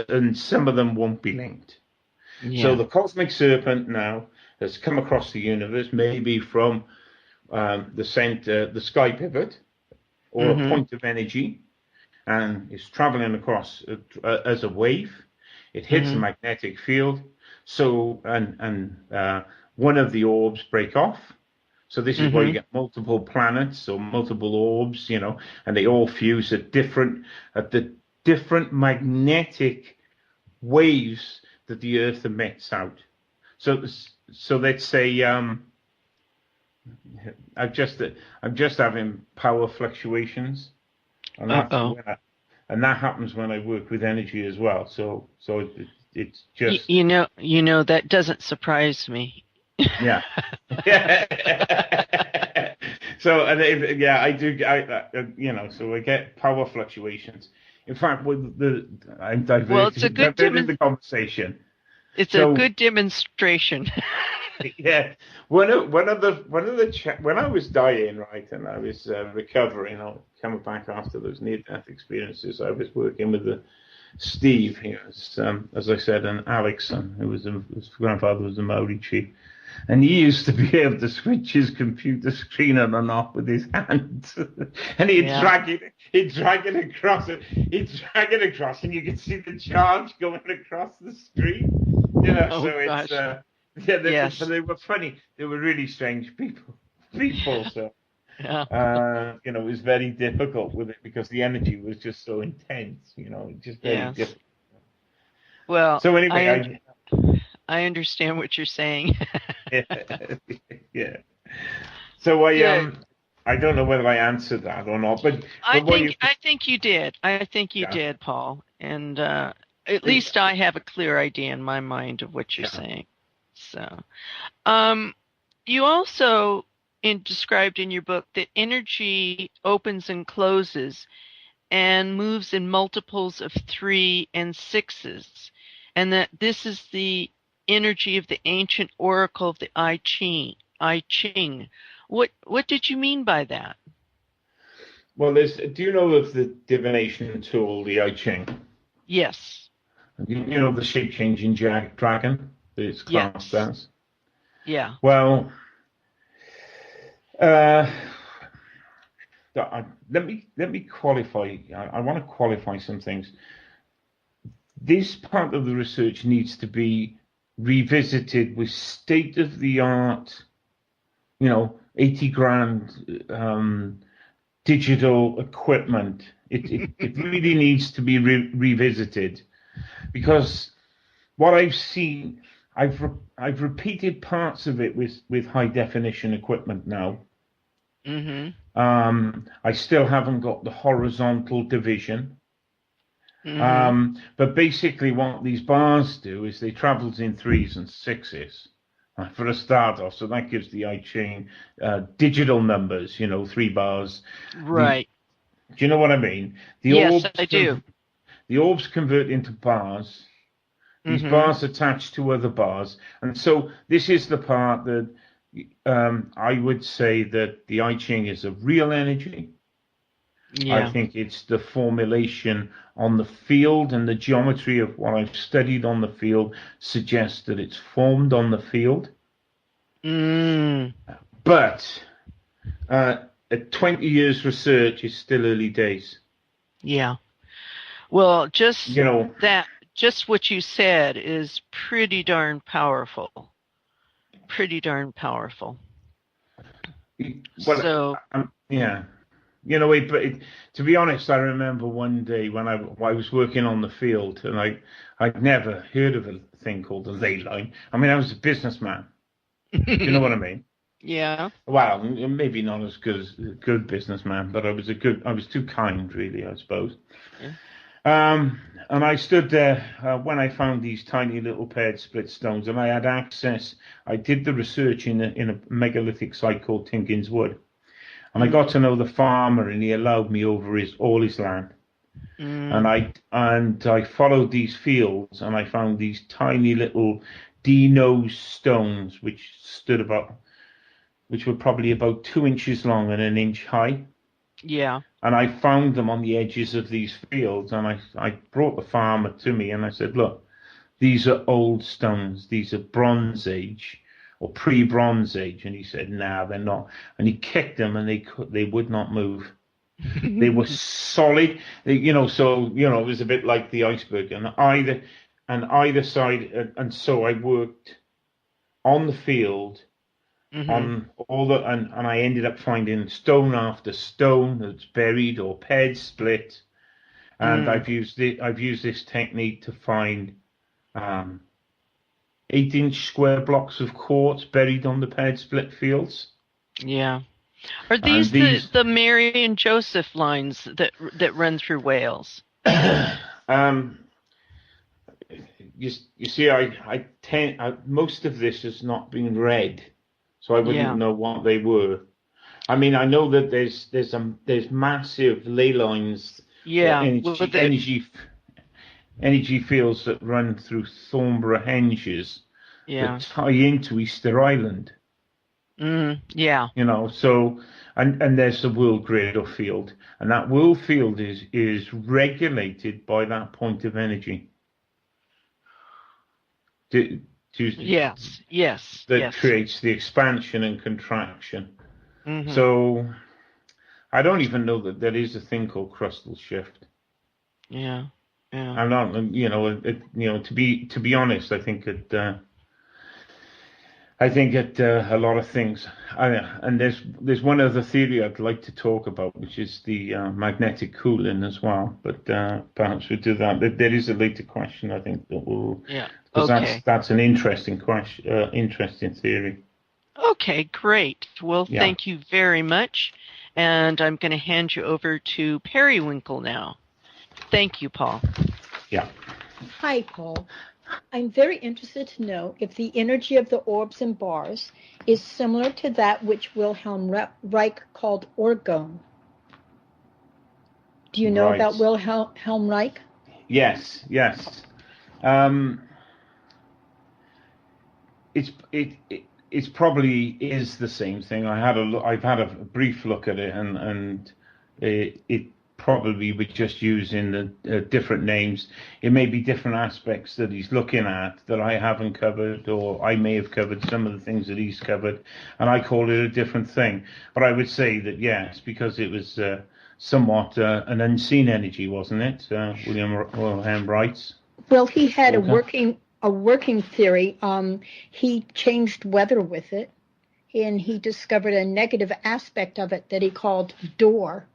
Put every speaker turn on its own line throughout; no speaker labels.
and some of them won't be linked.
Yeah.
So the cosmic serpent now has come across the universe, maybe from the center, the sky pivot, or a
Mm-hmm.
point of energy, and it's traveling across as a wave. It hits a
Mm-hmm.
magnetic field, so and one of the orbs break off. So this is why you
Mm-hmm.
get multiple planets or multiple orbs, and they all fuse at the different magnetic waves that the Earth emits out. So let's say I'm just having power fluctuations, and
Uh-oh.
that happens when I work with energy as well. So it's just
You know, that doesn't surprise me.
yeah. So yeah, I do. So I get power fluctuations. In fact, I'm
Well, it's a good
diverting the conversation.
it's a
So
good demonstration.
yeah, when I was dying, right, and I was recovering, or coming back after those near-death experiences, I was working with Steve, as I said, and Alex, his grandfather was a Maori chief. And he used to be able to switch his computer screen on and off with his hands. And
Yeah.
he'd drag it across and you could see the charge going across the screen. So
Oh
it's,
gosh.
but
Yes.
they were funny. They were really strange people. So,
Yeah.
it was very difficult with it because the energy was just so intense, just very
Yes.
difficult.
Well,
So anyway,
I understand what you're saying.
yeah, yeah. So
Good.
I don't know whether I answered that or not, but what you
I think you did. I think you
yeah
did, Paul. And at
it,
least I have a clear idea in my mind of what you're
yeah
saying. So, um, you also described in your book that energy opens and closes and moves in multiples of 3 and 6s, and that this is the energy of the ancient oracle of the I Ching. I Ching. What did you mean by that?
well do you know of the divination tool, the I Ching?
Yes.
You know the shape changing dragon that it's classed
Yes.
as.
Yeah.
Well, uh, let me qualify. I want to qualify some things. This part of the research needs to be revisited with state of the art, 80 grand digital equipment. It really needs to be revisited because what I've seen, I've repeated parts of it with high definition equipment now.
Mm-hmm.
I still haven't got the horizontal division.
Mm-hmm.
But basically, what these bars do is they travels in 3s and 6s for a start off. So that gives the I Ching digital numbers, 3 bars. The
Right.
Do you know what I mean? The
Yes,
orbs
I do.
the orbs convert into bars. These
Mm-hmm.
bars attach to other bars, and so this is the part that I would say that the I Ching is a real energy. I
Yeah.
think it's the formulation on the field and the geometry of what I've studied on the field suggests that it's formed on the field.
Mm.
But at 20 years research is still early days.
Yeah. Well,
You know,
just what you said is pretty darn powerful. Pretty darn powerful.
well,
So,
yeah. To be honest, I remember one day when I was working on the field and I'd never heard of a thing called a ley line. I mean, I was a businessman. Do you know what I mean?
yeah.
Well, maybe not as good as a good businessman, but I was too kind, really, I suppose.
Yeah.
Um, and I stood there when I found these tiny little paired split stones, and I had access. I did the research in a megalithic site called Tinkins Wood, and I got
Mm-hmm.
to know the farmer, and he allowed me over all his land. And
Mm.
I followed these fields, and I found these tiny little D-nose stones, which were probably about 2 inches long and an inch high.
Yeah.
And I found them on the edges of these fields, and I brought the farmer to me, and I said, look, these are old stones. These are Bronze Age or pre-Bronze Age. And he said, nah, they're not. And he kicked them, and they would not move. They were solid. It was a bit like the iceberg, and either side. And so I worked on the field on all and I ended up finding stone after stone that's buried or ped split. And I've used this technique to find 8-inch square blocks of quartz buried on the ped split fields.
Yeah. Are these the Mary and Joseph lines that run through Wales?
You see, most of this has not been read, so I wouldn't know what they were. I mean, I know that there's massive ley lines, energy fields that run through Thornborough Henges that tie into Easter Island. So and there's the world Greater field, and that world field is regulated by that point of energy. That creates the expansion and contraction. So I don't even know that there is a thing called crustal shift.
Yeah.
I'm not, to be honest, I think a lot of things. And there's one other theory I'd like to talk about, which is the magnetic cooling as well. But perhaps we'll do that. There is a later question, I think, that will.
Yeah.
Because that's an interesting question, interesting theory.
Okay, great. Well, thank you very much. And I'm going to hand you over to Periwinkle now. Thank you, Paul.
Yeah.
Hi, Paul. I'm very interested to know if the energy of the orbs and bars is similar to that which Wilhelm Reich called orgone. Do you know about Wilhelm Reich?
Yes. It's probably is the same thing. I've had a brief look at it, and it probably we're just using the different names. It may be different aspects that he's looking at that I haven't covered, or I may have covered some of the things that he's covered, and I call it a different thing. But I would say that yes, because it was somewhat an unseen energy, wasn't it? Wilhelm Reich.
Well, he had a working theory. He changed weather with it, and he discovered a negative aspect of it that he called door.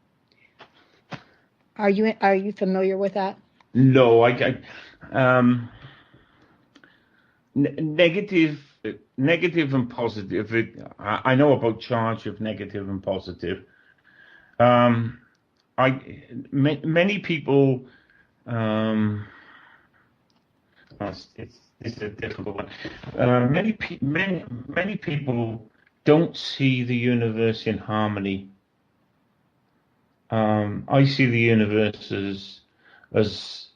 Are you familiar with that?
No, negative and positive. I know about charge of negative and positive. Many people. It's a difficult one. Many people don't see the universe in harmony. I see the universe as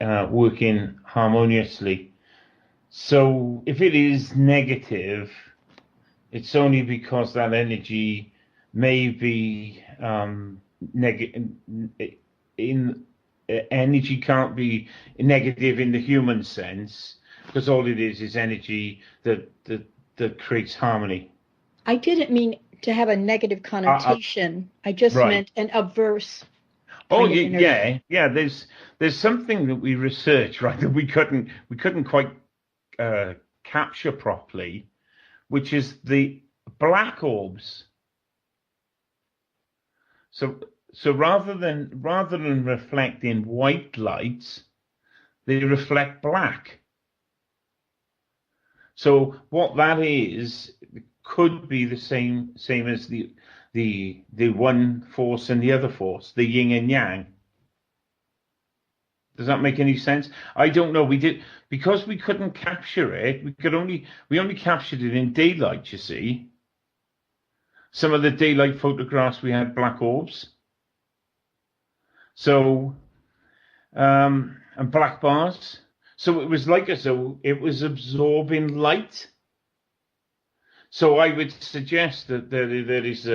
working harmoniously. So if it is negative, it's only because that energy may be energy can't be negative in the human sense, because all it is energy that creates harmony.
I didn't mean to have a negative connotation. I just meant an averse.
Yeah. There's something that we researched, right, that we couldn't quite capture properly, which is the black orbs. So rather than reflecting white lights, they reflect black. So what that is could be the same as the one force and the other force, the yin and yang. Does that make any sense? I don't know. Because we couldn't capture it. We only captured it in daylight. You see, some of the daylight photographs we had black orbs. So, and black bars. So it was like as though it was absorbing light. So I would suggest that there is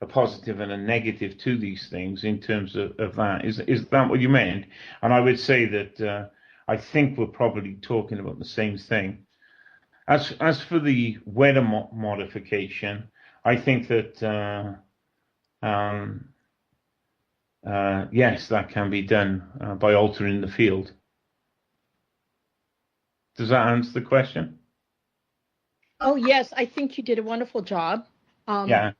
a positive and a negative to these things in terms of that. Is that what you meant? And I would say that I think we're probably talking about the same thing. As for the weather modification, I think that yes, that can be done by altering the field. Does that answer the question?
Oh, yes, I think you did a wonderful job.
Yeah.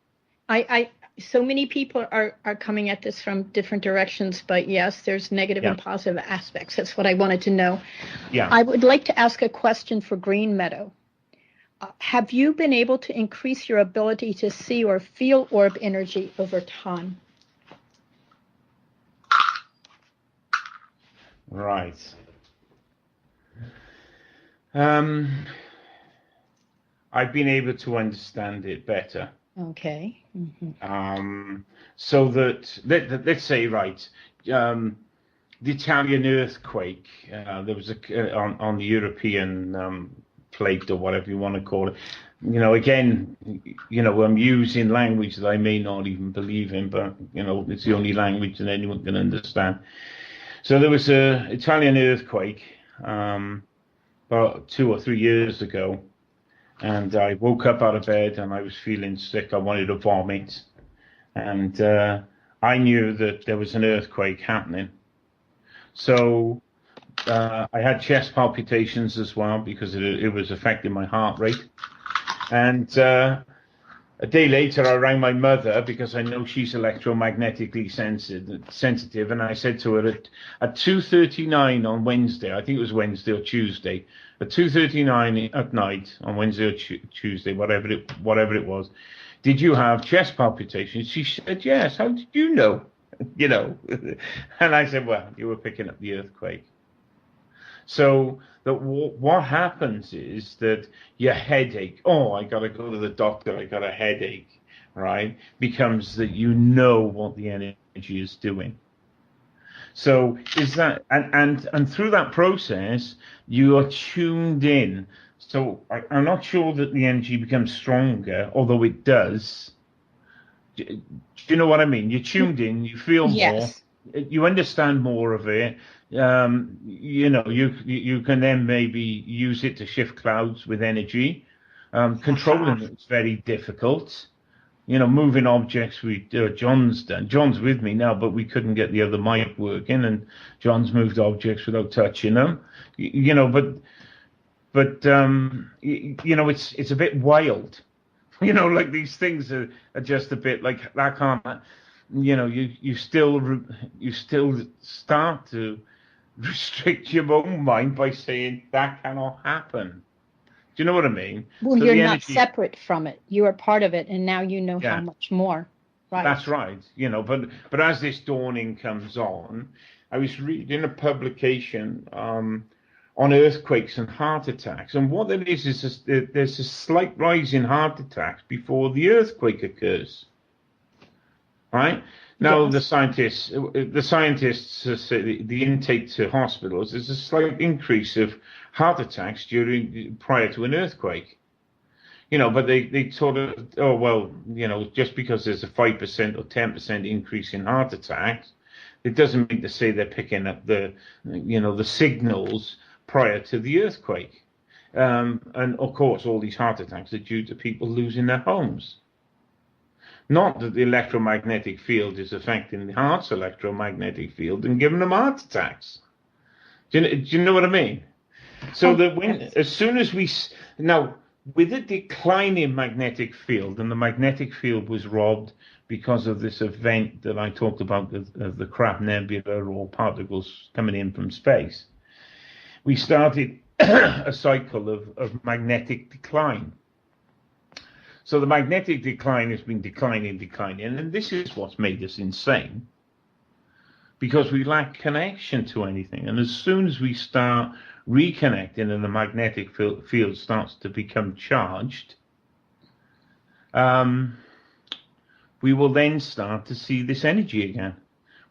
So many people are coming at this from different directions, but yes, there's negative and positive aspects. That's what I wanted to know.
Yeah.
I would like to ask a question for Green Meadow. Have you been able to increase your ability to see or feel orb energy over time?
Right. I've been able to understand it better.
Okay. Mm-hmm.
So that let's say, right, the Italian earthquake, there was on the European plate, or whatever you want to call it. Again, I'm using language that I may not even believe in, but it's the only language that anyone can understand. So there was a Italian earthquake about 2 or 3 years ago, and I woke up out of bed and I was feeling sick. I wanted to vomit, and I knew that there was an earthquake happening. So I had chest palpitations as well, because it was affecting my heart rate. And a day later, I rang my mother, because I know she's electromagnetically sensitive, and I said to her at 2:39 on Wednesday, I think it was Wednesday or Tuesday, at 2:39 at night on Wednesday or Tuesday, whatever it was, did you have chest palpitations? She said, yes. How did you know? And I said, well, you were picking up the earthquake. So that what happens is that your headache, oh, I got to go to the doctor, I got a headache, right, becomes that what the energy is doing. So is that, and through that process, you are tuned in. So I'm not sure that the energy becomes stronger, although it does. Do you know what I mean? You're tuned in, you feel more, you understand more of it. You can then maybe use it to shift clouds with energy. Controlling it's very difficult. Moving objects, John's done. John's with me now, but we couldn't get the other mic working, and John's moved objects without touching them. But it's a bit wild. Like these things are just a bit like that. Can't you still start to restrict your own mind by saying that cannot happen. Do you know what I mean?
Well, so you're not separate from it. You are part of it, and now you know how much more. Right.
That's right. But as this dawning comes on, I was reading a publication on earthquakes and heart attacks, and what it is there's a slight rise in heart attacks before the earthquake occurs. Right? Now, the scientists say the intake to hospitals is a slight increase of heart attacks prior to an earthquake. But they sort of, just because there's a 5% or 10% increase in heart attacks, it doesn't mean to say they're picking up the signals prior to the earthquake. And of course, all these heart attacks are due to people losing their homes. Not that the electromagnetic field is affecting the heart's electromagnetic field and giving them heart attacks. Do you know what I mean? So as soon as with a declining magnetic field, and the magnetic field was robbed because of this event that I talked about of the Crab Nebula, or particles coming in from space, we started a cycle of magnetic decline. So the magnetic decline has been declining, and this is what's made us insane, because we lack connection to anything. And as soon as we start reconnecting and the magnetic field starts to become charged, we will then start to see this energy again.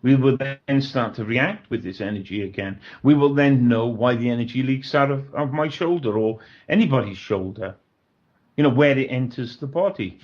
We will then start to react with this energy again. We will then know why the energy leaks out of my shoulder or anybody's shoulder. Where it enters the body.